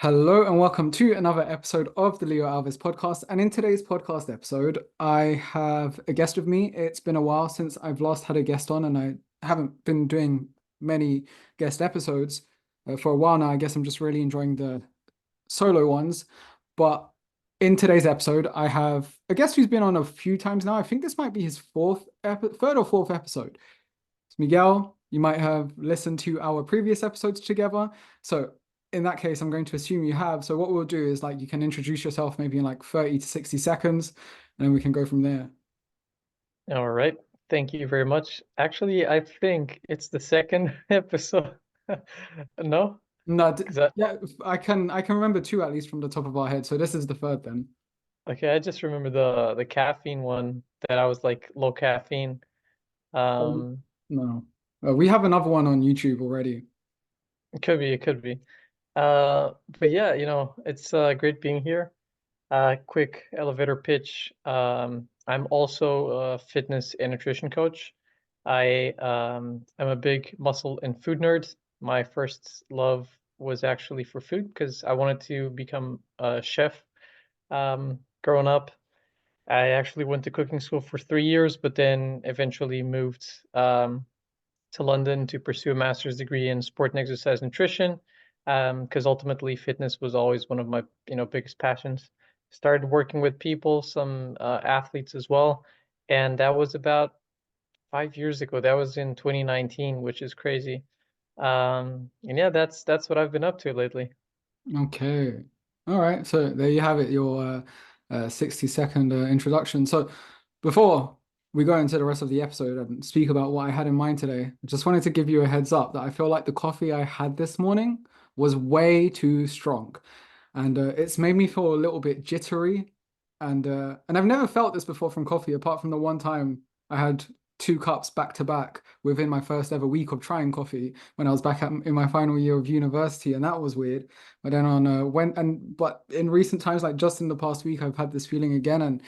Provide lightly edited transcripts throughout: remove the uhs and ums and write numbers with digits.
Hello and welcome to another episode of the Leo Alves Podcast. And in today's podcast episode, I have a guest with me. It's been a while since I've last had a guest on, and I haven't been doing many guest episodes for a while now. I guess I'm just really enjoying the solo ones. But in today's episode, I have a guest who's been on a few times now. I think this might be his third or fourth episode. It's Miguel. You might have listened to our previous episodes together. So in that case, I'm going to assume you have. So what we'll do is like you can introduce yourself maybe in like 30 to 60 seconds, and then we can go from there. All right. Thank you very much. Actually, I think it's the second episode. No? No, Is that yeah, I can remember two at least from the top of our head. So this is the third then. okay? I just remember the caffeine one that I was like low caffeine. Um, Um, no. We have another one on YouTube already. it could be, it could be. But yeah, it's great being here. Quick elevator pitch. I'm also a fitness and nutrition coach. I am a big muscle and food nerd. My first love was actually for food because I wanted to become a chef. Growing up, I actually went to cooking school for 3 years, but then eventually moved to London to pursue a master's degree in sport and exercise nutrition, because ultimately fitness was always one of my biggest passions. Started working with people, some athletes as well, and that was about 5 years ago. That was in 2019, which is crazy. And yeah, that's what I've been up to lately. Okay. All right. So there you have it, your 60-second introduction. So before we go into the rest of the episode and speak about what I had in mind today, I just wanted to give you a heads up that I feel like the coffee I had this morning was way too strong. And it's made me feel a little bit jittery. And I've never felt this before from coffee, apart from the one time I had two cups back to back within my first ever week of trying coffee when I was in my final year of university, and that was weird. But then on but in recent times, like just in the past week, I've had this feeling again, and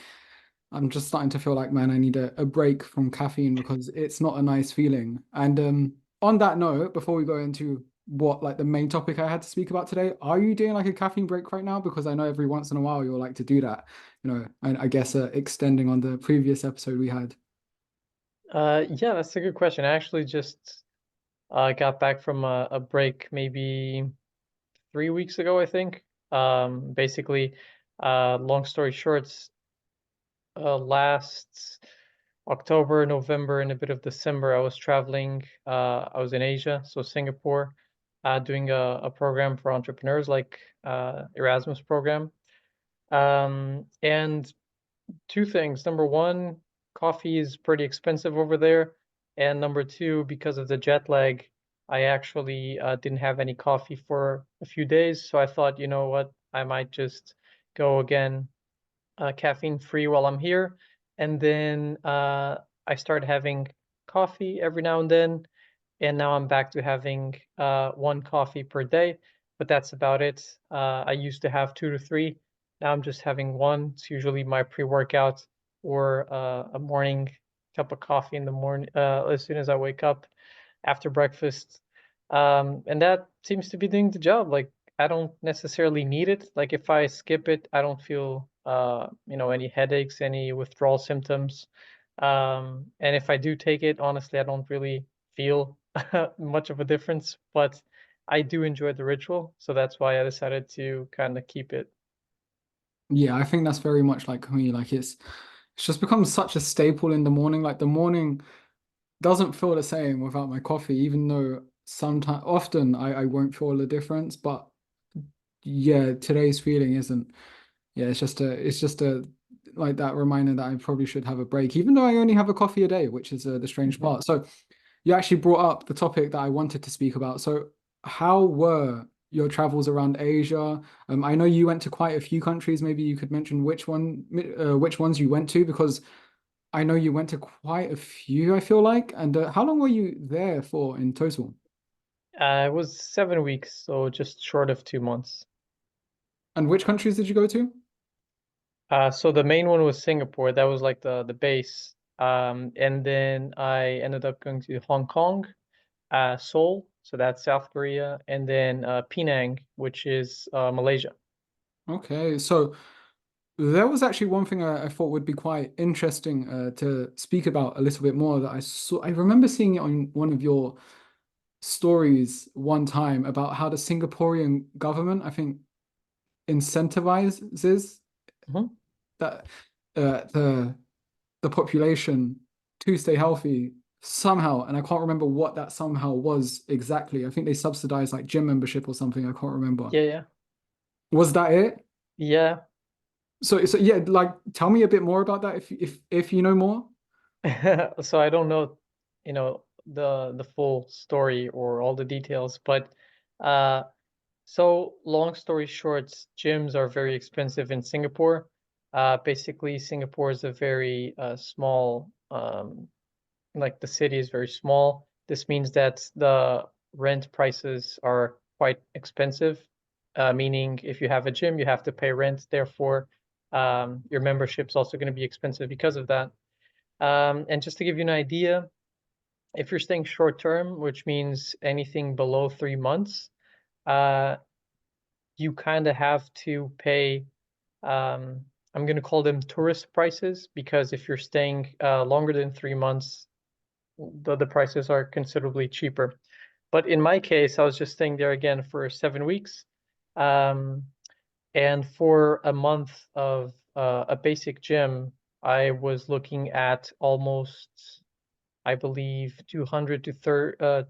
I'm just starting to feel like, man, I need a break from caffeine because it's not a nice feeling. And on that note, before we go into what like the main topic I had to speak about today, are you doing like a caffeine break right now? Because I know every once in a while you'll like to do that. I guess extending on the previous episode we had. Yeah, that's a good question. I actually just got back from a break maybe 3 weeks ago, I think. Basically, long story short, last October, November, and a bit of December, I was traveling. I was in Asia, so Singapore, doing a program for entrepreneurs, like Erasmus program. And two things. Number one, coffee is pretty expensive over there, and number two, because of the jet lag, I actually didn't have any coffee for a few days. So I thought, you know what, I might just go again caffeine free while I'm here. And then I started having coffee every now and then. And now I'm back to having one coffee per day, but that's about it. I used to have two to three. Now I'm just having one. It's usually my pre-workout or a morning cup of coffee in the morning as soon as I wake up after breakfast. And that seems to be doing the job. Like I don't necessarily need it. Like if I skip it, I don't feel any headaches, any withdrawal symptoms. And if I do take it, honestly, I don't really feel much of a difference, but I do enjoy the ritual, so that's why I decided to kind of keep it. Yeah, I think that's very much like me. Like it's just become such a staple in the morning. Like the morning doesn't feel the same without my coffee, even though sometimes often I won't feel the difference. But yeah, today's feeling isn't. Yeah, it's just a like that reminder that I probably should have a break, even though I only have a coffee a day, which is the strange Mhm. part. So you actually brought up the topic that I wanted to speak about. So how were your travels around Asia? I know you went to quite a few countries. Maybe you could mention which ones you went to, because I know you went to quite a few, I feel like. And how long were you there for in total? It was 7 weeks, so just short of 2 months. And which countries did you go to? So the main one was Singapore. That was like the base. And then I ended up going to Hong Kong, Seoul, so that's South Korea, and then Penang, which is Malaysia. Okay, so there was actually one thing I thought would be quite interesting to speak about a little bit more that I saw. I remember seeing it on one of your stories one time about how the Singaporean government, I think, incentivizes Mhm. that the population to stay healthy somehow, and I can't remember what that somehow was exactly. I think they subsidize like gym membership or something. I can't remember. Yeah, yeah, Was that it? yeah. So yeah, like tell me a bit more about that if you know more. So I don't know, the full story or all the details, but uh, so long story short, gyms are very expensive in Singapore. Basically, Singapore is a very small, like the city is very small. This means that the rent prices are quite expensive, meaning if you have a gym, you have to pay rent. Therefore, your membership's also going to be expensive because of that. And just to give you an idea, if you're staying short term, which means anything below 3 months, uh, you kind of have to pay, I'm going to call them tourist prices, because if you're staying longer than 3 months, the prices are considerably cheaper. But in my case, I was just staying there again for 7 weeks. Um, and for a month of a basic gym, I was looking at almost, I believe, 200 to 300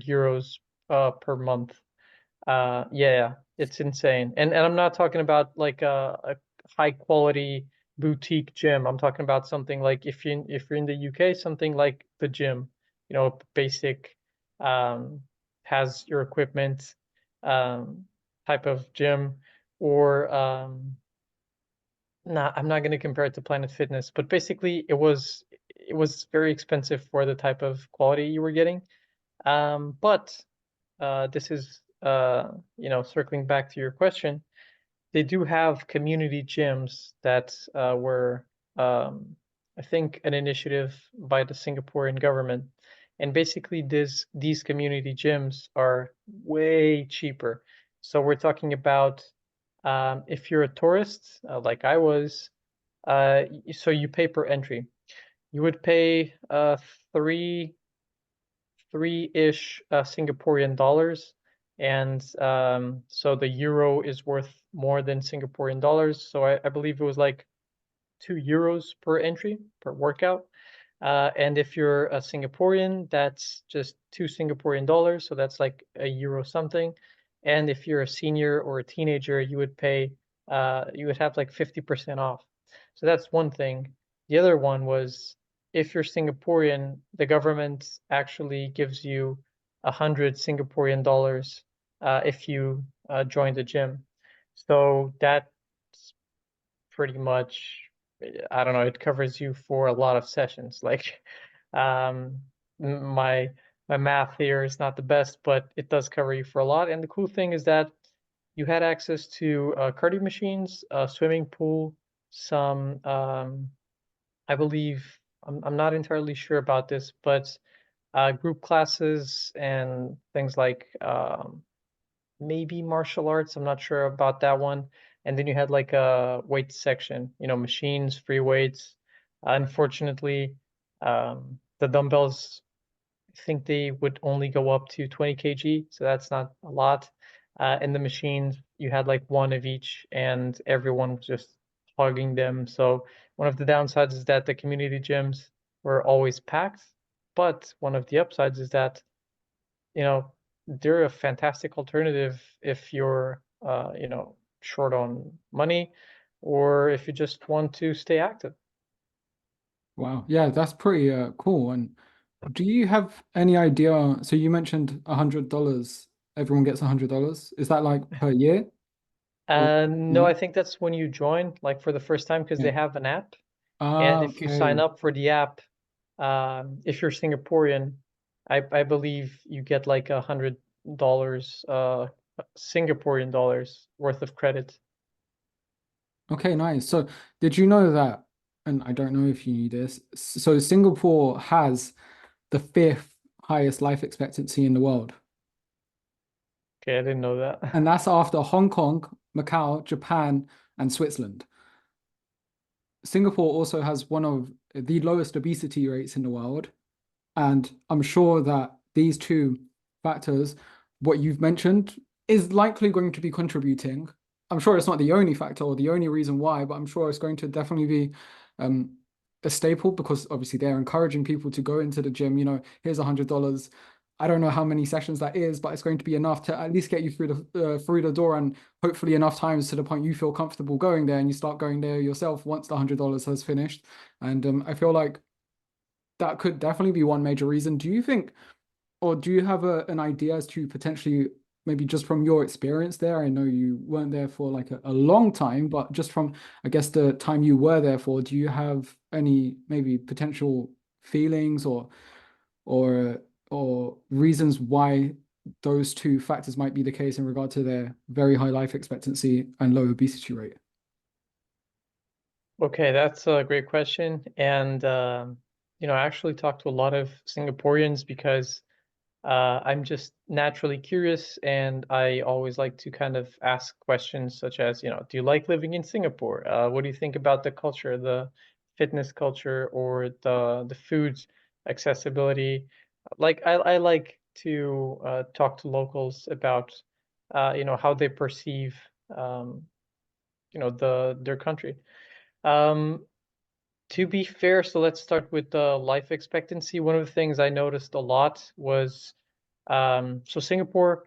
euros per month. Yeah, it's insane. And I'm not talking about like a high quality boutique gym. I'm talking about something like if you're in the UK, something like the gym, basic, um, has your equipment, um, type of gym, or I'm not going to compare it to Planet Fitness, but basically it was very expensive for the type of quality you were getting. But this is, circling back to your question, they do have community gyms that were, I think, an initiative by the Singaporean government. And basically, these community gyms are way cheaper. So we're talking about, if you're a tourist, like I was, so you pay per entry. You would pay three three-ish Singaporean dollars. And so the euro is worth more than Singaporean dollars. So I believe it was like 2 euros per entry per workout. And if you're a Singaporean, that's just two Singaporean dollars. So that's like a euro something. And if you're a senior or a teenager, you would have like 50% off. So that's one thing. The other one was, if you're Singaporean, the government actually gives you 100 Singaporean dollars if you join the gym. So that's pretty much, I don't know, it covers you for a lot of sessions. Like, um, my math here is not the best, but it does cover you for a lot. And the cool thing is that you had access to cardio machines, a swimming pool, some, I believe, I'm not entirely sure about this, but group classes and things like, maybe martial arts. I'm not sure about that one. And then you had like a weight section, machines, free weights. Unfortunately, the dumbbells, I think they would only go up to 20 kg, so that's not a lot. And the machines, you had like one of each, and everyone was just hogging them. So one of the downsides is that the community gyms were always packed, but one of the upsides is that, you know, they're a fantastic alternative if you're, short on money, or if you just want to stay active. Wow, yeah, that's pretty cool. And do you have any idea? So you mentioned $100. Everyone gets $100. Is that like per year or No, I month? think that's when you join, like for the first time, because Yeah. they have an app. And Ah, if you sign okay. up for the app, if you're Singaporean, I believe you get like $100, Singaporean dollars worth of credit. Okay, nice. So did you know that, and I don't know if you knew this, so Singapore has the fifth highest life expectancy in the world. Okay, I didn't know that. And that's after Hong Kong, Macau, Japan, and Switzerland. Singapore also has one of the lowest obesity rates in the world. And I'm sure that these two factors, what you've mentioned, is likely going to be contributing. I'm sure it's not the only factor or the only reason why, but I'm sure it's going to definitely be um, a staple because obviously they're encouraging people to go into the gym. Here's $100. I don't know how many sessions that is, but it's going to be enough to at least get you through the door, and hopefully enough times to the point you feel comfortable going there, and you start going there yourself once the $100 has finished. And I feel like that could definitely be one major reason. Do you think, or do you have an idea as to potentially, maybe just from your experience there? I know you weren't there for like a long time, but just from, I guess, the time you were there for, do you have any maybe potential feelings or or reasons why those two factors might be the case in regard to their very high life expectancy and low obesity rate? Okay, that's a great question. And I actually talked to a lot of Singaporeans because I'm just naturally curious, and I always like to kind of ask questions such as, do you like living in Singapore? What do you think about the culture, the fitness culture, or the food accessibility? Like I like to talk to locals about how they perceive um, their country. Um, to be fair, so let's start with the life expectancy. One of the things I noticed a lot was so Singapore,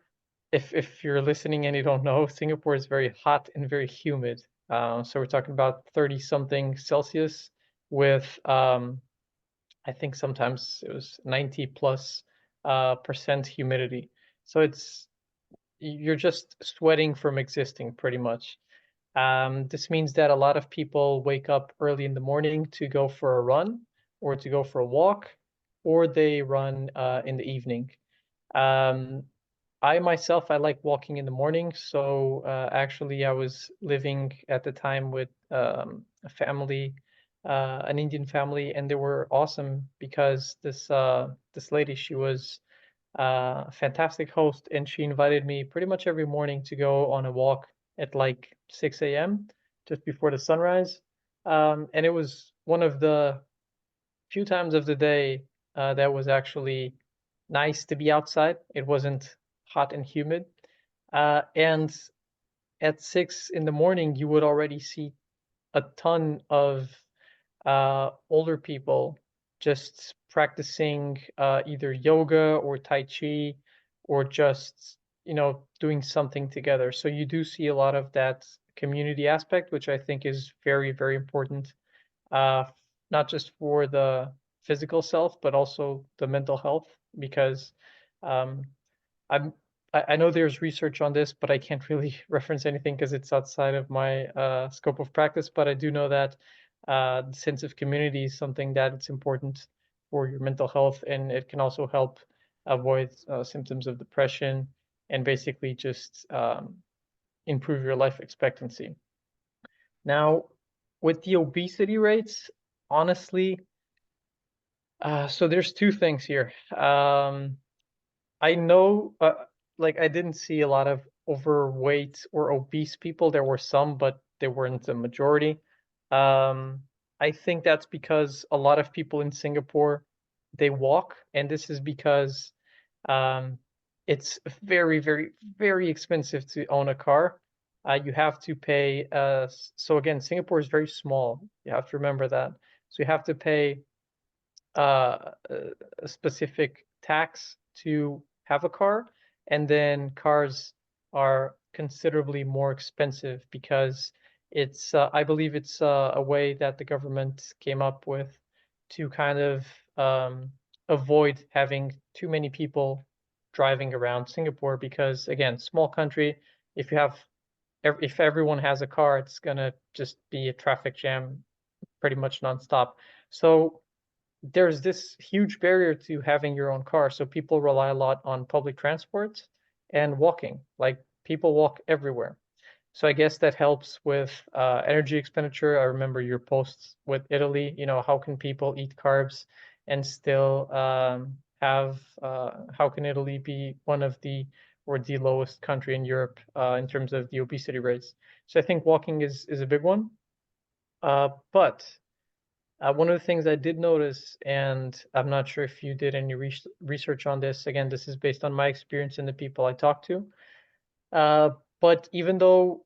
if you're listening and you don't know, Singapore is very hot and very humid. So we're talking about 30 something Celsius with I think sometimes it was 90 plus percent humidity. So you're just sweating from existing pretty much. This means that a lot of people wake up early in the morning to go for a run or to go for a walk, or they run in the evening. Um, I myself, I like walking in the morning. So actually, I was living at the time with a family, an Indian family, and they were awesome because this lady, she was a fantastic host, and she invited me pretty much every morning to go on a walk at like 6 a.m. just before the sunrise. And it was one of the few times of the day that was actually nice to be outside. It wasn't hot and humid. And at 6 in the morning, you would already see a ton of older people just practicing either yoga or Tai Chi or just, doing something together. So you do see a lot of that community aspect, which I think is very, very important, uh, not just for the physical self, but also the mental health, because um, I'm I know there's research on this, but I can't really reference anything because it's outside of my scope of practice. But I do know that the sense of community is something that it's important for your mental health, and it can also help avoid symptoms of depression and basically just improve your life expectancy. Now, with the obesity rates, honestly, so there's two things here. I know, like I didn't see a lot of overweight or obese people. There were some, but they weren't the majority. Um, I think that's because a lot of people in Singapore, they walk, and this is because um, it's very, very, very expensive to own a car. You have to pay, so again, Singapore is very small. You have to remember that. So you have to pay a specific tax to have a car, and then cars are considerably more expensive because I believe it's a way that the government came up with to kind of avoid having too many people driving around Singapore because again, small country, if you have if everyone has a car, it's gonna just be a traffic jam pretty much nonstop. So there's this huge barrier to having your own car. So people rely a lot on public transport and walking. Like people walk everywhere. So I guess that helps with energy expenditure. I remember your posts with Italy. How can people eat carbs and still have how can Italy be one of the or the lowest country in Europe in terms of the obesity rates? So I think walking is a big one. But one of the things I did notice, and I'm not sure if you did any research on this, again, this is based on my experience and the people I talked to. Uh, but even though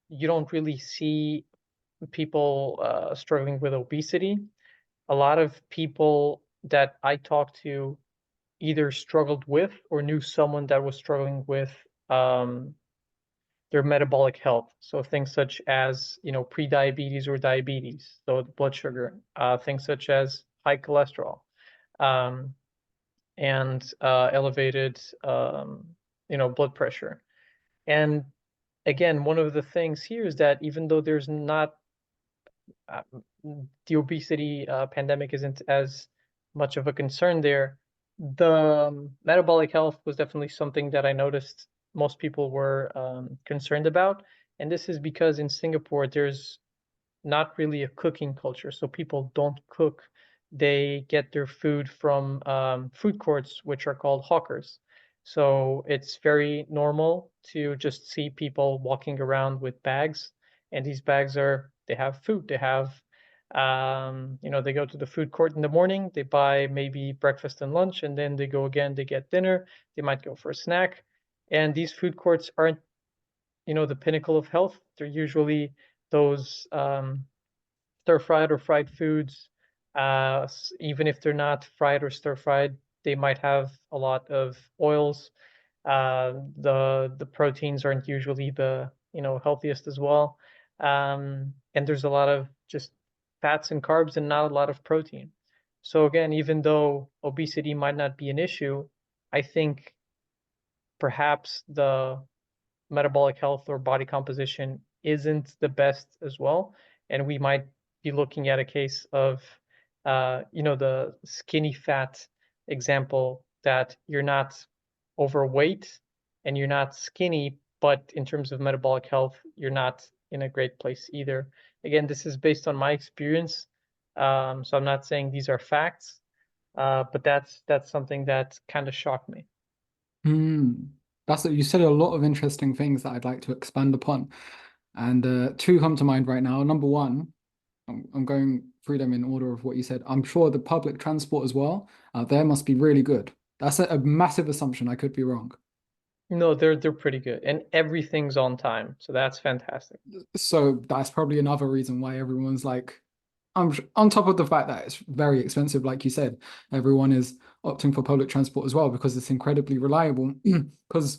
you don't really see people struggling with obesity, a lot of people that I talked to either struggled with or knew someone that was struggling with um, their metabolic health. So things such as, pre-diabetes or diabetes, so the blood sugar, things such as high cholesterol, um, and elevated, blood pressure. And again, one of the things here is that even though there's not uh, the obesity pandemic isn't as much of a concern there. The metabolic health was definitely something that I noticed most people were concerned about. And this is because in Singapore, there's not really a cooking culture. So people don't cook. They get their food from food courts, which are called hawkers. So it's very normal to just see people walking around with bags, and these bags they have food. They have, they go to the food court in the morning, they buy maybe breakfast and lunch, and then they go again, they get dinner, they might go for a snack. And these food courts aren't, the pinnacle of health. They're usually those stir fried or fried foods. Even if they're not fried or stir fried, they might have a lot of oils. The proteins aren't usually the healthiest as well. And there's a lot of just fats and carbs and not a lot of protein. So again, even though obesity might not be an issue, I think perhaps the metabolic health or body composition isn't the best as well. And we might be looking at a case of, the skinny fat example, that you're not overweight and you're not skinny, but in terms of metabolic health, you're not in a great place either. Again, this is based on my experience. So I'm not saying these are facts, but that's something that kind of shocked me. Hmm. You said a lot of interesting things that I'd like to expand upon. And two come to mind right now. Number one, I'm going through them in order of what you said. I'm sure the public transport as well there must be really good. That's a massive assumption. I could be wrong. No, they're pretty good, and everything's on time, so that's fantastic. So that's probably another reason why everyone's like, on top of the fact that it's very expensive, like you said, everyone is opting for public transport as well because it's incredibly reliable. Because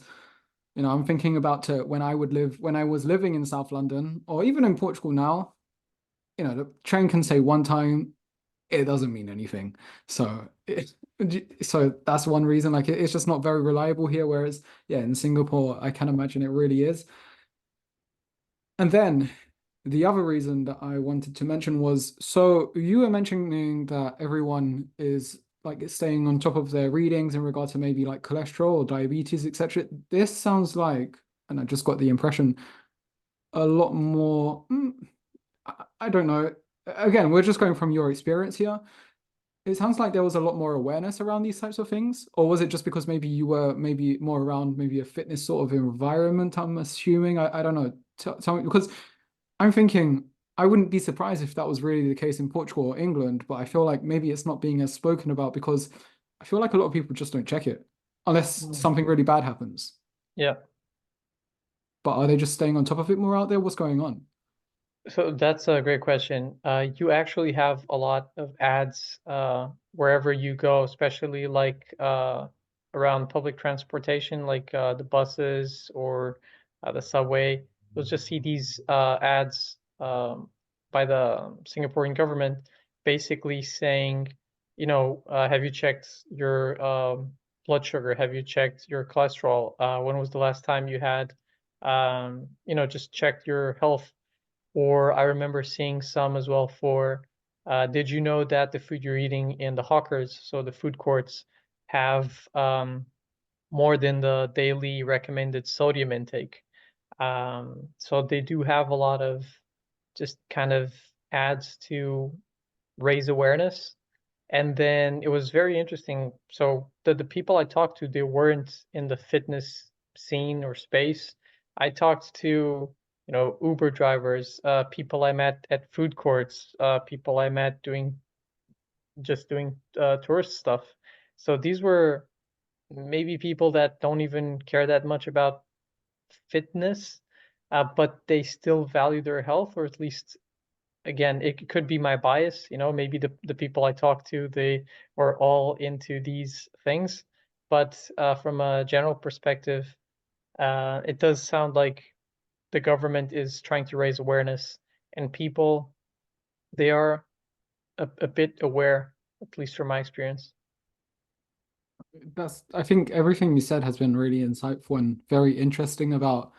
I'm thinking about when I was living in South London or even in Portugal now. The train can say one time, it doesn't mean anything. So that's one reason. Like it's just not very reliable here. Whereas, yeah, in Singapore, I can imagine it really is. And then the other reason that I wanted to mention was, so you were mentioning that everyone is like staying on top of their readings in regard to maybe like cholesterol or diabetes, etc. This sounds like, and I just got the impression, a lot more. I don't know. Again, we're just going from your experience here. It sounds like there was a lot more awareness around these types of things, or was it just because maybe you were maybe more around maybe a fitness sort of environment, I'm assuming. I don't know. Tell me, because I'm thinking I wouldn't be surprised if that was really the case in Portugal or England, but I feel like maybe it's not being as spoken about because I feel like a lot of people just don't check it unless Mm. something really bad happens. Yeah. But are they just staying on top of it more out there? What's going on? So that's a great question. You actually have a lot of ads wherever you go, especially like around public transportation, like the buses or the subway. You'll just see these ads by the Singaporean government basically saying, have you checked your blood sugar? Have you checked your cholesterol? When was the last time you had, just checked your health? Or I remember seeing some as well for, did you know that the food you're eating in the hawkers, so the food courts, have more than the daily recommended sodium intake? So they do have a lot of just kind of ads to raise awareness. And then it was very interesting. So the people I talked to, they weren't in the fitness scene or space. I talked to, Uber drivers, people I met at food courts, people I met doing tourist stuff. So these were maybe people that don't even care that much about fitness, but they still value their health, or at least, again, it could be my bias. Maybe the people I talk to, they were all into these things. But from a general perspective, it does sound like the government is trying to raise awareness, and people, they are a bit aware, at least from my experience. I think everything you said has been really insightful and very interesting about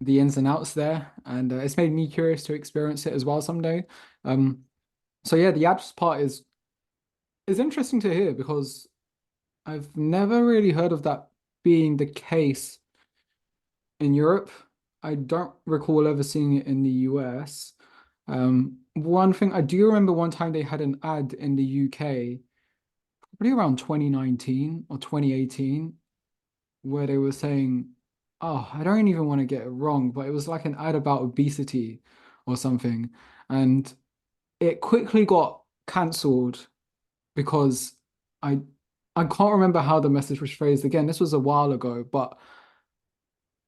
the ins and outs there, and it's made me curious to experience it as well someday. Um, so yeah, the abs part is interesting to hear because I've never really heard of that being the case in Europe. I don't recall ever seeing it in the US. One thing I do remember one time they had an ad in the UK, probably around 2019 or 2018, where they were saying, oh, I don't even want to get it wrong, but it was like an ad about obesity or something. And it quickly got cancelled because I I can't remember how the message was phrased again. This was a while ago, but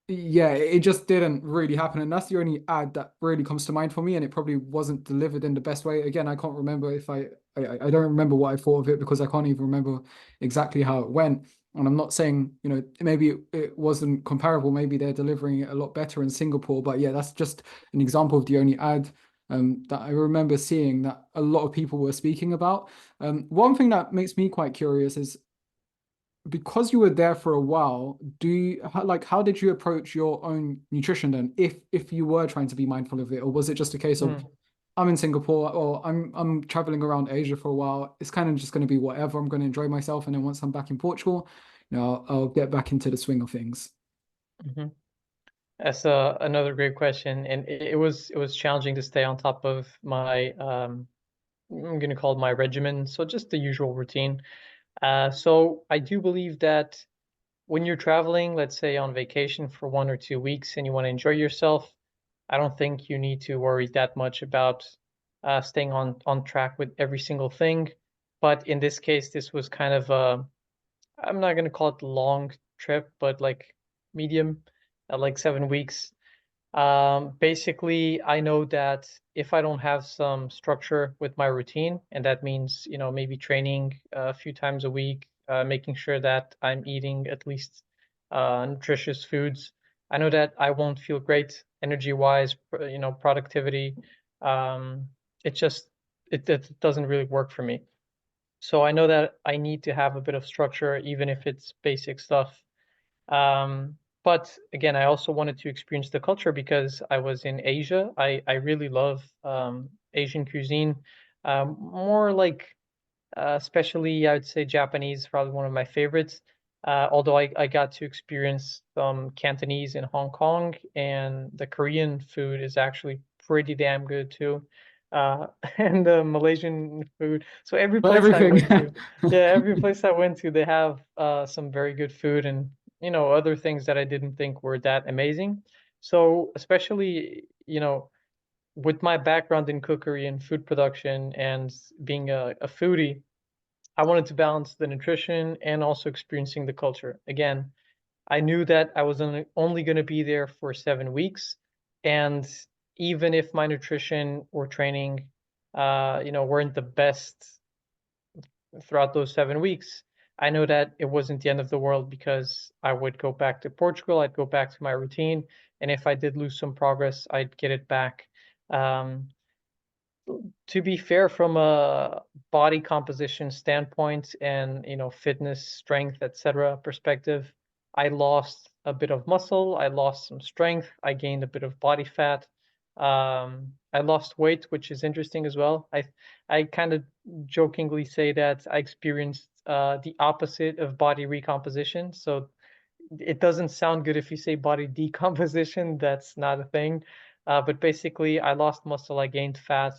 yeah, it just didn't really happen. And that's the only ad that really comes to mind for me. And it probably wasn't delivered in the best way. Again, I can't remember if I don't remember what I thought of it because I can't even remember exactly how it went. And I'm not saying, maybe it wasn't comparable. Maybe they're delivering it a lot better in Singapore. But yeah, that's just an example of the only ad that I remember seeing that a lot of people were speaking about. One thing that makes me quite curious is because you were there for a while, how did you approach your own nutrition then, if you were trying to be mindful of it, or was it just a case of Hmm. I'm in Singapore or I'm traveling around Asia for a while, it's kind of just going to be whatever, I'm going to enjoy myself, and then once I'm back in Portugal, I'll get back into the swing of things. Hmm. That's another great question, and it was challenging to stay on top of my I'm gonna call it my regimen, so just the usual routine. So I do believe that when you're traveling, let's say on vacation for 1 or 2 weeks, and you want to enjoy yourself, I don't think you need to worry that much about staying on track with every single thing. But in this case, this was kind of I'm not gonna call it long trip, but like medium, like 7 weeks. Basically, I know that if I don't have some structure with my routine, and that means, maybe training a few times a week, making sure that I'm eating at least nutritious foods, I know that I won't feel great energy-wise, productivity. Um, it just it doesn't really work for me. So I know that I need to have a bit of structure, even if it's basic stuff. Um, but again, I also wanted to experience the culture because I was in Asia. I really love Asian cuisine, more like especially I would say Japanese, probably one of my favorites. Although I got to experience some Cantonese in Hong Kong, and the Korean food is actually pretty damn good too. And the Malaysian food. So every But place I everything. went to, yeah, every place I went to, they have some very good food, and other things that I didn't think were that amazing. So especially, with my background in cookery and food production and being a foodie, I wanted to balance the nutrition and also experiencing the culture. Again, I knew that I was only going to be there for 7 weeks. And even if my nutrition or training, weren't the best throughout those 7 weeks, I know that it wasn't the end of the world because I would go back to Portugal, I'd go back to my routine. And if I did lose some progress, I'd get it back. Um, to be fair, from a body composition standpoint and fitness, strength, etc. perspective, I lost a bit of muscle, I lost some strength, I gained a bit of body fat. I lost weight, which is interesting as well. I kind of jokingly say that I experienced the opposite of body recomposition. So it doesn't sound good if you say body decomposition. That's not a thing. But basically, I lost muscle, I gained fat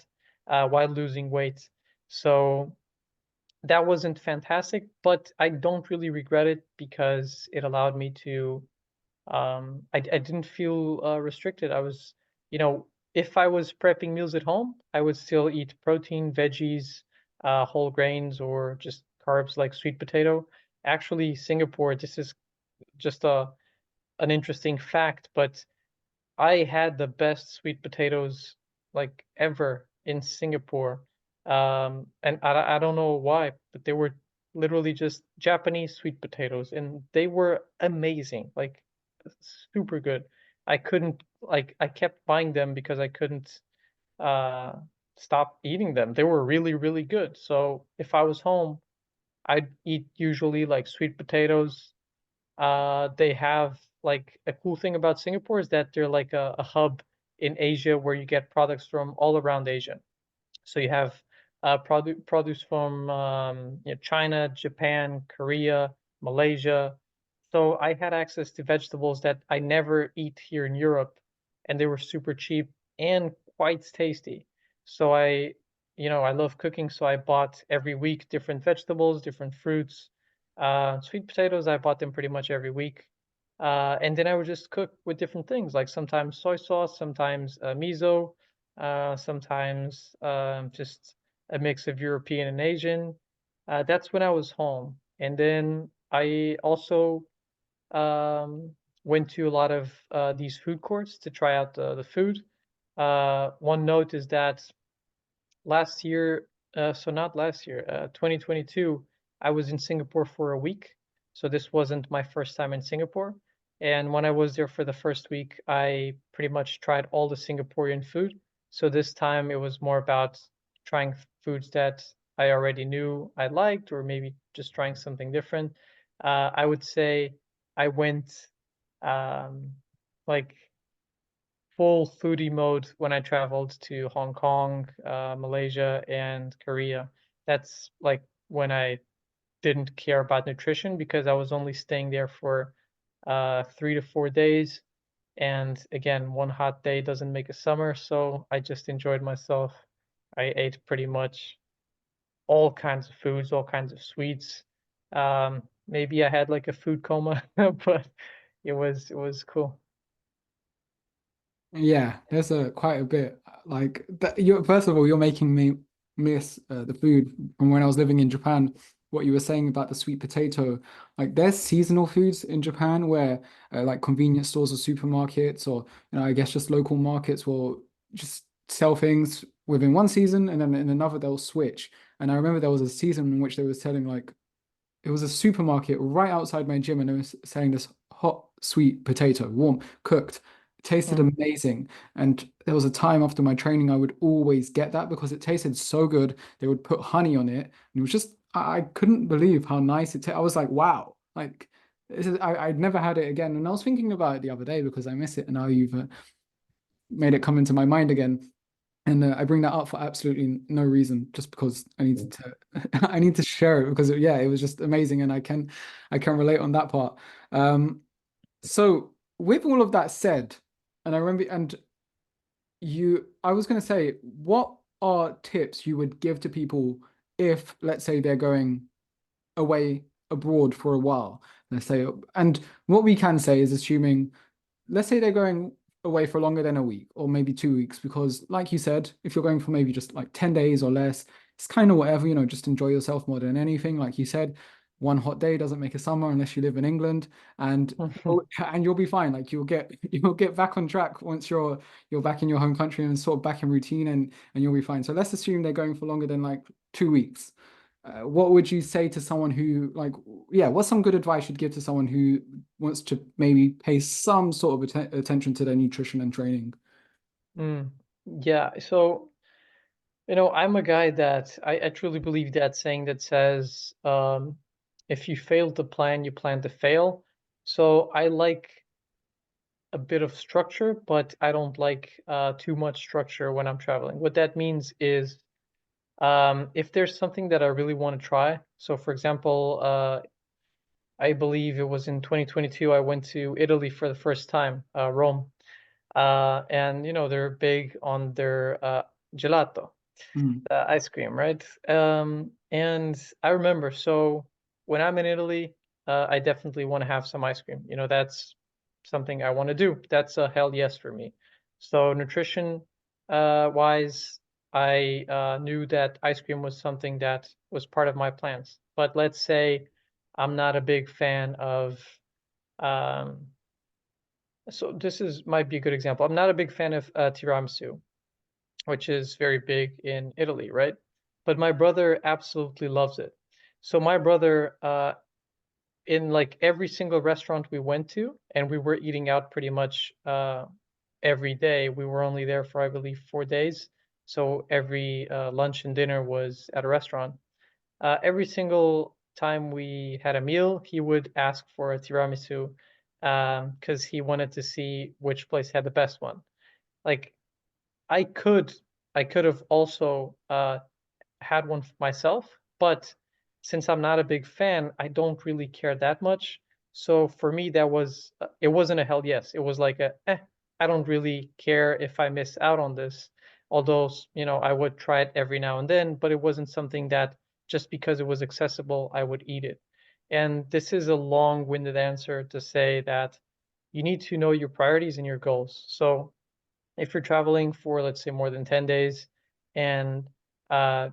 while losing weight. So that wasn't fantastic, but I don't really regret it because it allowed me to I didn't feel restricted. I was, you know, if I was prepping meals at home, I would still eat protein, veggies, whole grains, or just carbs like sweet potato. Actually, Singapore, this is just an interesting fact, but I had the best sweet potatoes like ever in Singapore. And I don't know why, but they were literally just Japanese sweet potatoes, and they were amazing, like super good. I couldn't like I kept buying them because I couldn't uh stop eating them. They were really, really good. So if I was home, I'd eat usually like sweet potatoes. They have like a cool thing about Singapore is that they're like a hub in Asia where you get products from all around Asia. So you have produce from China, Japan, Korea, Malaysia. So I had access to vegetables that I never eat here in Europe, and they were super cheap and quite tasty. So I love cooking, so I bought every week different vegetables, different fruits. Sweet potatoes, I bought them pretty much every week. And then I would just cook with different things, like sometimes soy sauce, sometimes miso, sometimes just a mix of European and Asian. That's when I was home. And then I also um, went to a lot of these food courts to try out the food. One note is that last year, so not last year, 2022, I was in Singapore for a week. So this wasn't my first time in Singapore. And when I was there for the first week, I pretty much tried all the Singaporean food. So this time it was more about trying foods that I already knew I liked, or maybe just trying something different. I would say I went um, like full foodie mode when I traveled to Hong Kong, Malaysia, and Korea. That's like when I didn't care about nutrition because I was only staying there for 3 to 4 days. And again, one hot day doesn't make a summer, so I just enjoyed myself. I ate pretty much all kinds of foods, all kinds of sweets. Maybe I had like a food coma, but it was cool. Yeah, there's a quite a bit. Like that, you first of all, you're making me miss the food from when I was living in Japan. What you were saying about the sweet potato, like there's seasonal foods in Japan where like convenience stores or supermarkets or I guess just local markets will just sell things within one season and then in another they'll switch. And I remember there was a season in which they were selling like it was a supermarket right outside my gym, and they were selling this hot sweet potato, warm, cooked. It tasted Mm. amazing. And there was a time after my training, I would always get that because it tasted so good. They would put honey on it, and it was just I couldn't believe how nice it tasted. I was like, wow, like I'd never had it again. And I was thinking about it the other day because I miss it, and now you've made it come into my mind again. And I bring that up for absolutely no reason, just because I needed to I need to share it because yeah, it was just amazing, and I can relate on that part. So with all of that said, and I remember, and I was going to say, what are tips you would give to people if, let's say, they're going away abroad for a while, let's say, and what we can say is assuming let's say they're going away for longer than a week or maybe 2 weeks, because like you said, if you're going for maybe just like 10 days or less, it's kind of whatever, just enjoy yourself more than anything. Like you said, one hot day doesn't make a summer unless you live in England, and and you'll be fine. Like you'll get back on track once you're back in your home country and sort of back in routine, and you'll be fine. So let's assume they're going for longer than like 2 weeks. What would you say to someone who, like, yeah, what's some good advice you'd give to someone who wants to maybe pay some sort of attention to their nutrition and training? Mm. Yeah, so I'm a guy that I truly believe that saying that says, if you fail to plan, you plan to fail. So I like a bit of structure, but I don't like too much structure when I'm traveling. What that means is, if there's something that I really want to try. So, for example, I believe it was in 2022, I went to Italy for the first time, Rome. And they're big on their gelato, Mm, ice cream, right? And I remember, so when I'm in Italy, I definitely want to have some ice cream. That's something I want to do. That's a hell yes for me. So nutrition wise, I knew that ice cream was something that was part of my plans. But let's say I'm not a big fan of um, so this is might be a good example. I'm not a big fan of tiramisu, which is very big in Italy, right? But my brother absolutely loves it. So my brother, in like every single restaurant we went to, and we were eating out pretty much every day. We were only there for, I believe, 4 days. So every lunch and dinner was at a restaurant. Every single time we had a meal, he would ask for a tiramisu because he wanted to see which place had the best one. Like I could, I could have also had one myself, but since I'm not a big fan, I don't really care that much. So for me, that was it wasn't a hell yes. It was like I don't really care if I miss out on this. Although, I would try it every now and then, but it wasn't something that just because it was accessible, I would eat it. And this is a long-winded answer to say that you need to know your priorities and your goals. So if you're traveling for, let's say, more than 10 days and uh,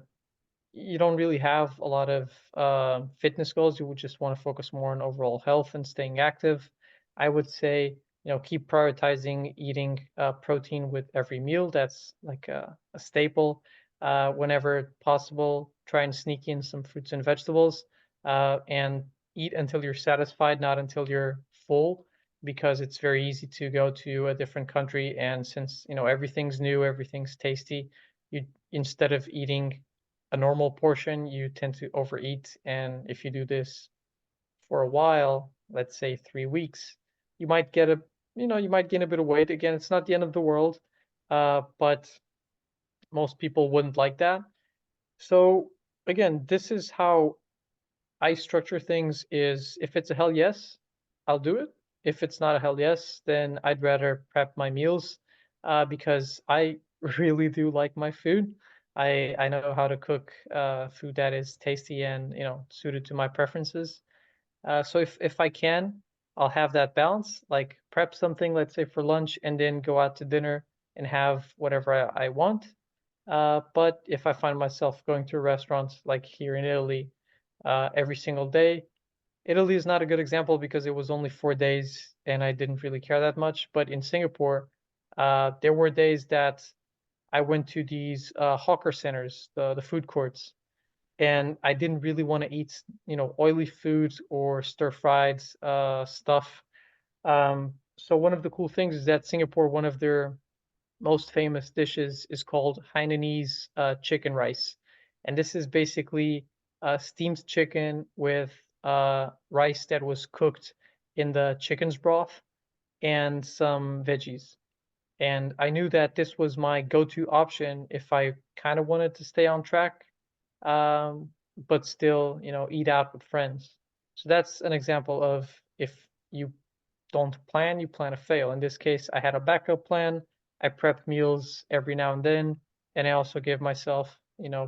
you don't really have a lot of fitness goals, you would just want to focus more on overall health and staying active, I would say, keep prioritizing eating protein with every meal. That's like a staple. Whenever possible, try and sneak in some fruits and vegetables and eat until you're satisfied, not until you're full, because it's very easy to go to a different country. And since, everything's new, everything's tasty, you instead of eating a normal portion, you tend to overeat. And if you do this for a while, let's say 3 weeks, you might get you might gain a bit of weight. Again, it's not the end of the world, but most people wouldn't like that. So again, this is how I structure things is if it's a hell yes, I'll do it. If it's not a hell yes, then I'd rather prep my meals because I really do like my food. I know how to cook food that is tasty and suited to my preferences. So if I can, I'll have that balance, like prep something, let's say for lunch, and then go out to dinner and have whatever I want. But if I find myself going to restaurants like here in Italy every single day, Italy is not a good example because it was only 4 days and I didn't really care that much. But in Singapore, there were days that I went to these hawker centers, the food courts, and I didn't really want to eat, oily foods or stir-fried stuff. So one of the cool things is that Singapore, one of their most famous dishes is called Hainanese chicken rice. And this is basically steamed chicken with rice that was cooked in the chicken's broth and some veggies. And I knew that this was my go-to option if I kind of wanted to stay on track, um, but still, eat out with friends. So that's an example of if you don't plan, you plan to fail. In this case, I had a backup plan. I prepped meals every now and then, and I also gave myself,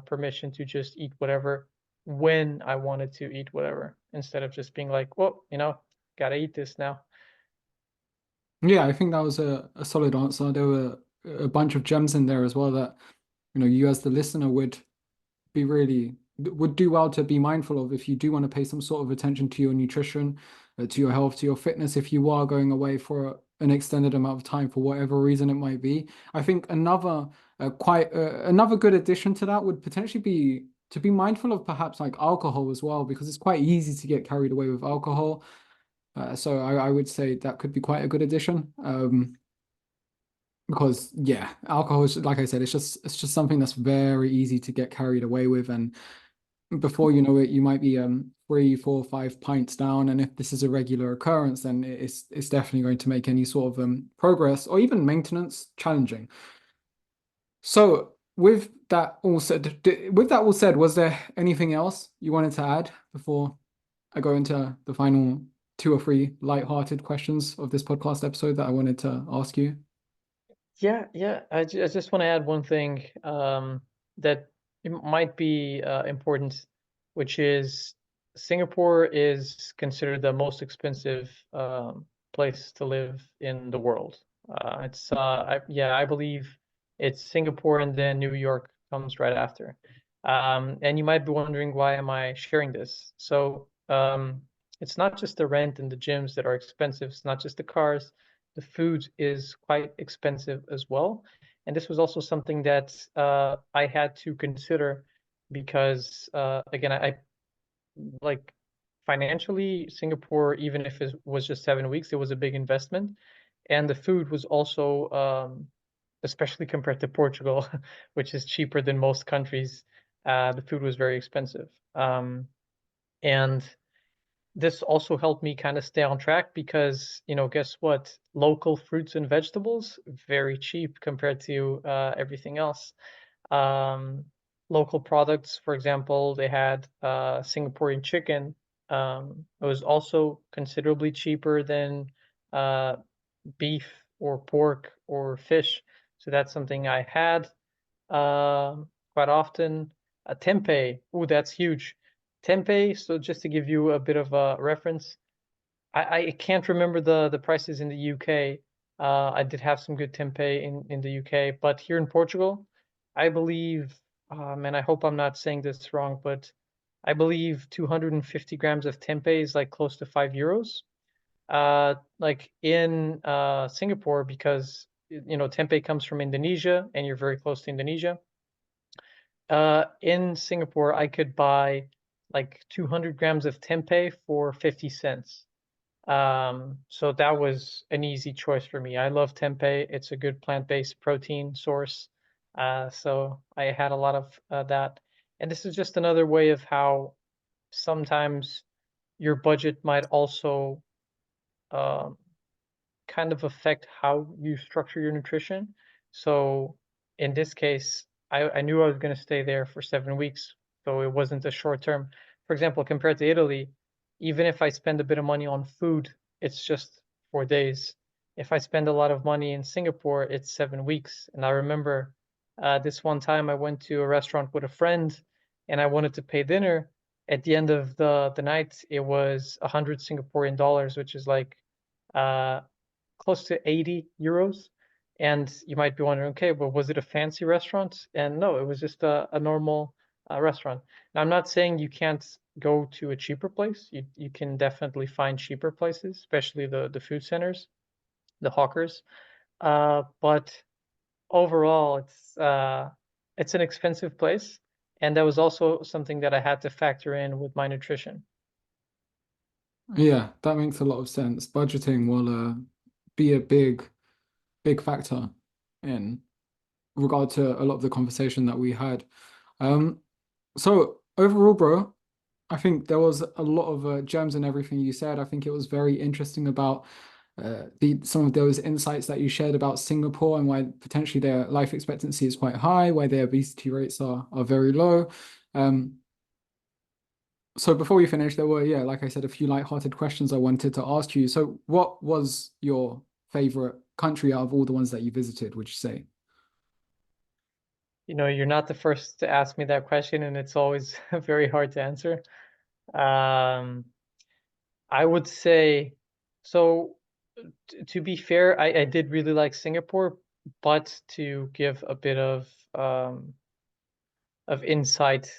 permission to just eat whatever when I wanted to eat whatever, instead of just being like, well, gotta eat this now. Yeah, I think that was a solid answer. There were a bunch of gems in there as well that, you as the listener would do well to be mindful of if you do want to pay some sort of attention to your nutrition, to your health, to your fitness, if you are going away for an extended amount of time for whatever reason it might be. I think another good addition to that would potentially be to be mindful of perhaps like alcohol as well, because it's quite easy to get carried away with alcohol. So I would say that could be quite a good addition. Because yeah, alcohol is like I said, it's just something that's very easy to get carried away with, and before you know it, you might be 3, 4, 5 pints down, and if this is a regular occurrence, then it's definitely going to make any sort of progress or even maintenance challenging. So with that all said, was there anything else you wanted to add before I go into the final two or three light-hearted questions of this podcast episode that I wanted to ask you? Yeah, yeah. I just want to add one thing that it might be important. which is Singapore is considered the most expensive place to live in the world. I believe it's Singapore and then New York comes right after. And you might be wondering, why am I sharing this? So it's not just the rent and the gyms that are expensive. It's not just the cars. The food is quite expensive as well. And this was also something that I had to consider because, again, I like financially, Singapore, even if it was just 7 weeks, it was a big investment. And the food was also, especially compared to Portugal, which is cheaper than most countries, the food was very expensive. And this also helped me kind of stay on track because, guess what? Local fruits and vegetables, very cheap compared to everything else. Um, Local products, for example, they had Singaporean chicken. It was also considerably cheaper than uh, beef or pork or fish. So that's something I had quite often. Tempeh, ooh, that's huge. Tempeh, so just to give you a bit of a reference, I can't remember the prices in the UK. I did have some good tempeh in the UK, but here in Portugal, I believe, man, I hope I'm not saying this wrong, but I believe 250 grams of tempeh is like close to €5. Like in Singapore, because tempeh comes from Indonesia and you're very close to Indonesia. In Singapore, I could buy like 200 grams of tempeh for 50 cents. So that was an easy choice for me. I love tempeh. It's a good plant-based protein source. So I had a lot of that. And this is just another way of how sometimes your budget might also um, kind of affect how you structure your nutrition. So in this case, I knew I was going to stay there for 7 weeks, so it wasn't a short term. For example, compared to Italy, even if I spend a bit of money on food, it's just 4 days. If I spend a lot of money in Singapore, it's 7 weeks. And I remember this one time I went to a restaurant with a friend and I wanted to pay dinner. At the end of the night, it was 100 Singaporean dollars, which is like uh, close to €80. And you might be wondering, okay, but was it a fancy restaurant? And no, it was just a normal restaurant. Now, I'm not saying you can't go to a cheaper place. You can definitely find cheaper places, especially the food centers, the hawkers. But overall, it's an expensive place, and that was also something that I had to factor in with my nutrition. Yeah, that makes a lot of sense. Budgeting will be a big factor in regard to a lot of the conversation that we had. Um, so overall, bro, I think there was a lot of gems in everything you said. I think it was very interesting about the some of those insights that you shared about Singapore and why potentially their life expectancy is quite high, why their obesity rates are very low. Um, so before we finish, there were, yeah, like I said, a few light-hearted questions I wanted to ask you. So what was your favorite country out of all the ones that you visited, would you say? You're not the first to ask me that question, and it's always very hard to answer. Um, I would say, so to be fair, I did really like Singapore, but to give a bit of insight,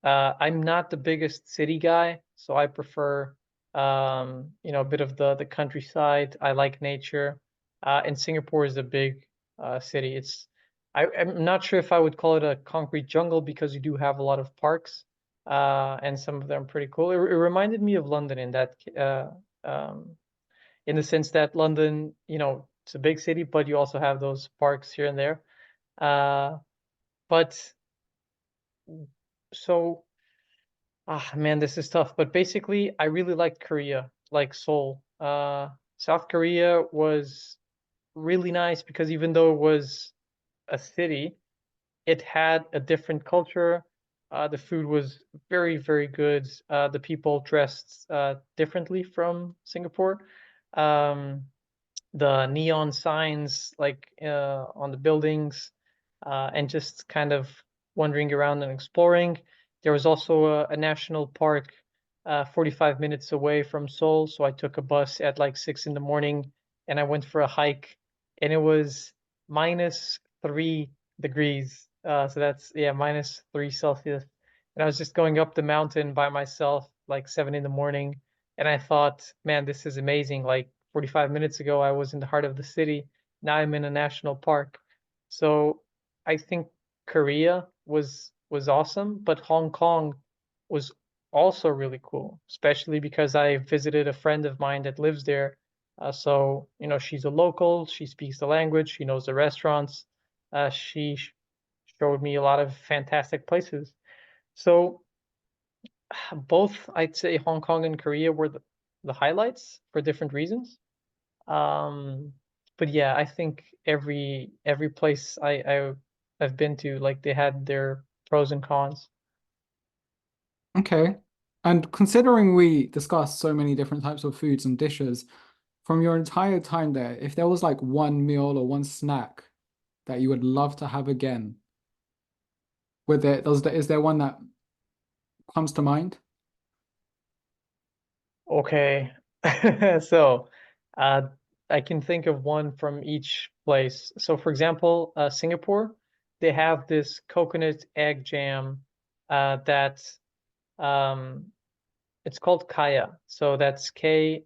I'm not the biggest city guy, so I prefer a bit of the countryside. I like nature. And Singapore is a big city. I'm not sure if I would call it a concrete jungle because you do have a lot of parks, and some of them are pretty cool. It reminded me of London um, in the sense that London, it's a big city, but you also have those parks here and there. Uh, but so man, this is tough. But basically, I really liked Korea, like Seoul. South Korea was really nice because even though it was a city, it had a different culture. The food was very, very good. The people dressed differently from Singapore. Um, the neon signs, like on the buildings, and just kind of wandering around and exploring. There was also a national park 45 minutes away from Seoul, so I took a bus at like 6 in the morning and I went for a hike, and it was -3 degrees. So that's, yeah, -3 Celsius. And I was just going up the mountain by myself, like 7 in the morning. And I thought, man, this is amazing. Like 45 minutes ago, I was in the heart of the city. Now I'm in a national park. So I think Korea was awesome, but Hong Kong was also really cool, especially because I visited a friend of mine that lives there. So, she's a local, she speaks the language, she knows the restaurants. She showed me a lot of fantastic places. So, both, I'd say Hong Kong and Korea were the highlights for different reasons. Um, but yeah, I think every place I've been to, like, they had their pros and cons. Okay. And considering we discussed so many different types of foods and dishes, from your entire time there, if there was like one meal or one snack that you would love to have again, is there one that comes to mind? Okay. So, uh, I can think of one from each place. So, for example, Singapore, they have this coconut egg jam that um, it's called Kaya. So that's Kaya.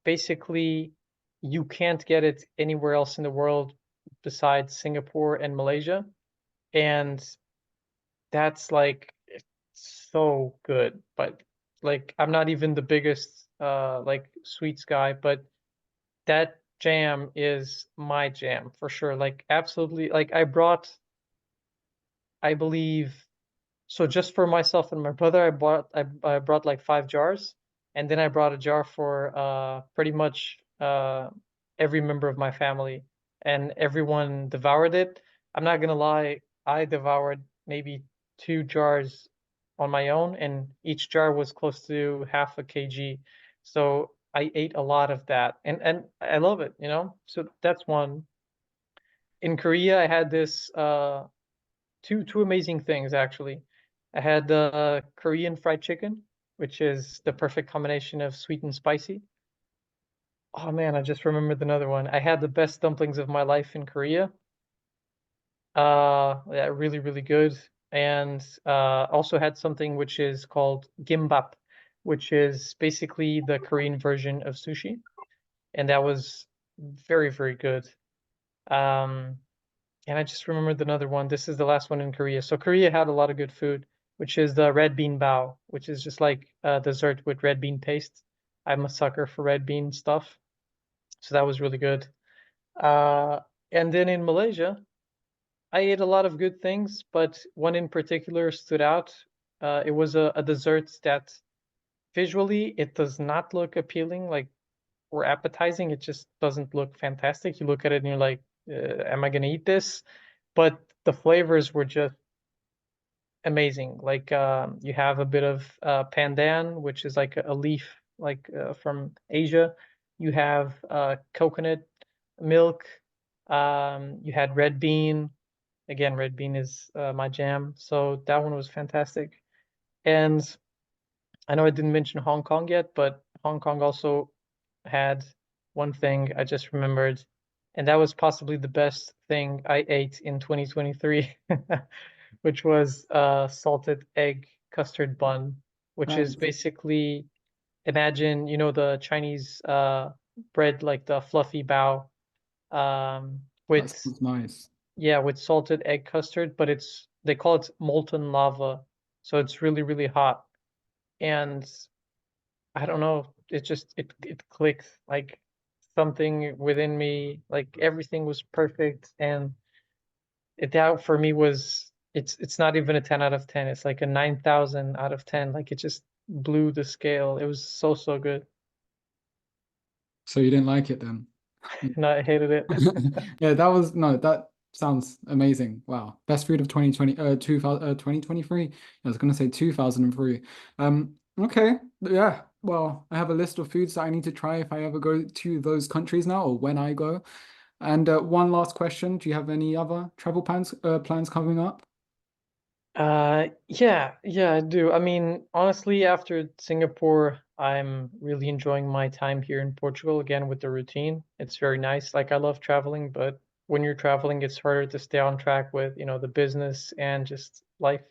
Basically, you can't get it anywhere else in the world besides Singapore and Malaysia. And that's like so good. But like I'm not even the biggest like sweets guy, but that jam is my jam for sure. Like absolutely, like I believe, so just for myself and my brother, I brought like 5 jars, and then I brought a jar for pretty much every member of my family, and everyone devoured it. I'm not gonna lie, I devoured maybe 2 jars on my own, and each jar was close to half a kg. So I ate a lot of that, and I love it, you know? So that's one. In Korea, I had this two amazing things actually. I had the Korean fried chicken, which is the perfect combination of sweet and spicy. Oh man, I just remembered another one. I had the best dumplings of my life in Korea. Yeah, really, really good. And also had something which is called gimbap, which is basically the Korean version of sushi, and that was very, very good. Um, And I just remembered another one. This is the last one in Korea. So Korea had a lot of good food, which is the red bean bao, which is just like a dessert with red bean paste. I'm a sucker for red bean stuff, so that was really good. Uh, and then in Malaysia, I ate a lot of good things, but one in particular stood out. It was a dessert that visually it does not look appealing, like or appetizing. It just doesn't look fantastic. You look at it and you're like, am I gonna eat this? But the flavors were just amazing. Like you have a bit of pandan, which is like a leaf like from Asia. You have coconut milk. You had red bean. Again, red bean is my jam. So that one was fantastic. And I know I didn't mention Hong Kong yet, but Hong Kong also had one thing I just remembered, and that was possibly the best thing I ate in 2023, which was salted egg custard bun, which is Nice. basically, imagine, the Chinese bread, like the fluffy bao, That with, sounds nice. yeah, with salted egg custard, but they call it molten lava, so it's really, really hot. And I don't know, it clicked, like something within me, like everything was perfect, and that for me was, it's not even a 10 out of 10, it's like a 9,000 out of 10. Like it just blew the scale. It was so, so good. So you didn't like it then? And I hated it. Yeah, that was no, that sounds amazing. Wow. Best food of 2020 2023. I was gonna say 2003. Okay. Yeah. Well, I have a list of foods that I need to try if I ever go to those countries now or when I go. And one last question, do you have any other travel plans coming up? Yeah, I do. I mean, honestly, after Singapore, I'm really enjoying my time here in Portugal again with the routine. It's very nice. Like I love traveling, but when you're traveling, it's harder to stay on track with, the business and just life.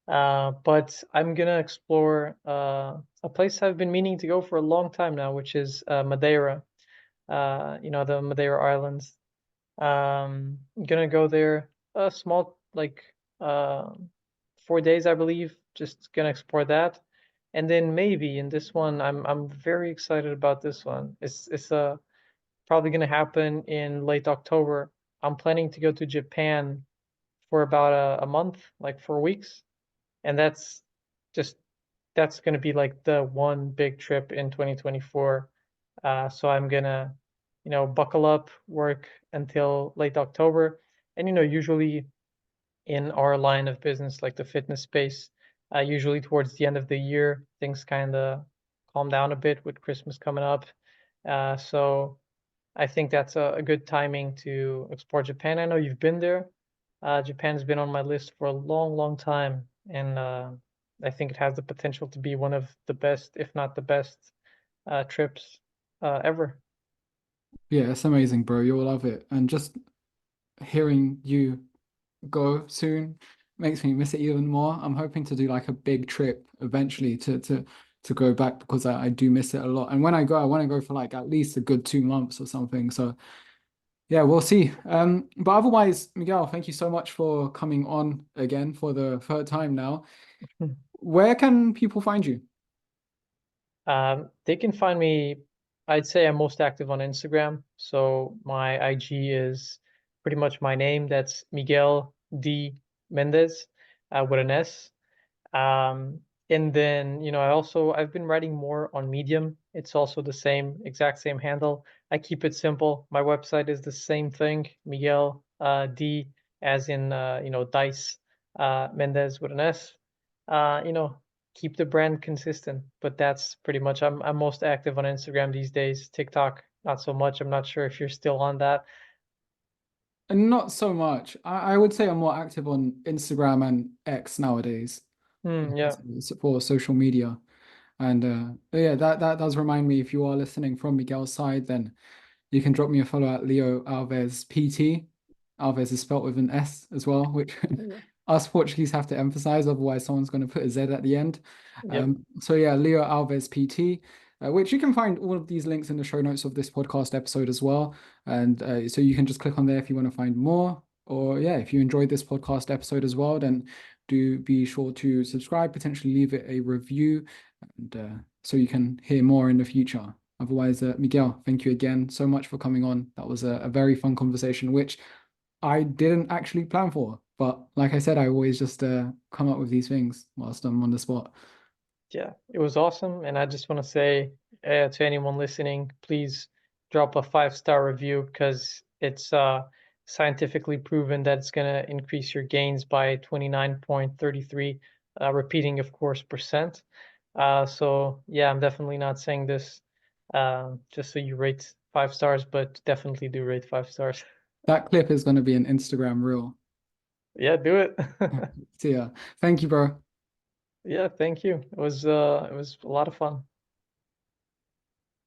But I'm gonna explore a place I've been meaning to go for a long time now, which is Madeira. The Madeira Islands. Gonna go there a small like uh 4 days, I believe. Just gonna explore that. And then maybe in this one, I'm very excited about this one. It's probably gonna happen in late October. I'm planning to go to Japan for about a month, like 4 weeks, and just that's gonna be like the one big trip in 2024. So I'm gonna, buckle up, work until late October. And, usually in our line of business, like the fitness space, usually towards the end of the year, things kind of calm down a bit with Christmas coming up. So I think that's a good timing to explore Japan. I know you've been there. Japan's been on my list for a long, long time, and I think it has the potential to be one of the best, if not the best, trips ever. Yeah, it's amazing, bro. You'll love it. And just hearing you go soon makes me miss it even more. I'm hoping to do like a big trip eventually to go back because I do miss it a lot. And when I go, I want to go for like at least a good 2 months or something. So yeah, we'll see. But otherwise, Miguel, thank you so much for coming on again for the third time now. Where can people find you? They can find me, I'd say I'm most active on Instagram. So my IG is pretty much my name. That's Miguel D. Mendes with an S. And then, I've been writing more on Medium. It's also the exact same handle. I keep it simple. My website is the same thing, Miguel D as in Dice Mendez with an S. Uh, you know, Keep the brand consistent, but that's pretty much I'm most active on Instagram these days. TikTok, not so much. I'm not sure if you're still on that. And not so much. I would say I'm more active on Instagram and X nowadays Yeah. for social media. And yeah, that does remind me, if you are listening from Miguel's side, then you can drop me a follow at Leo Alves PT. Alves is spelt with an S as well, which Yeah. us Portuguese have to emphasize, otherwise someone's going to put a Z at the end. Yep. So yeah, Leo Alves PT, which you can find all of these links in the show notes of this podcast episode as well. And so you can just click on there if you want to find more. Or yeah, if you enjoyed this podcast episode as well, then do be sure to subscribe, potentially leave it a review, and so you can hear more in the future. Otherwise, Miguel, thank you again so much for coming on. That was a very fun conversation, which I didn't actually plan for. But like I said, I always just come up with these things whilst I'm on the spot. Yeah, it was awesome. And I just want to say to anyone listening, please drop a 5-star review because it's scientifically proven that it's going to increase your gains by 29.33, repeating, of course, percent. So, yeah, I'm definitely not saying this just so you rate 5 stars, but definitely do rate 5 stars. That clip is going to be an Instagram reel. Yeah, do it. So yeah, thank you, bro. Yeah, thank you. It was a lot of fun.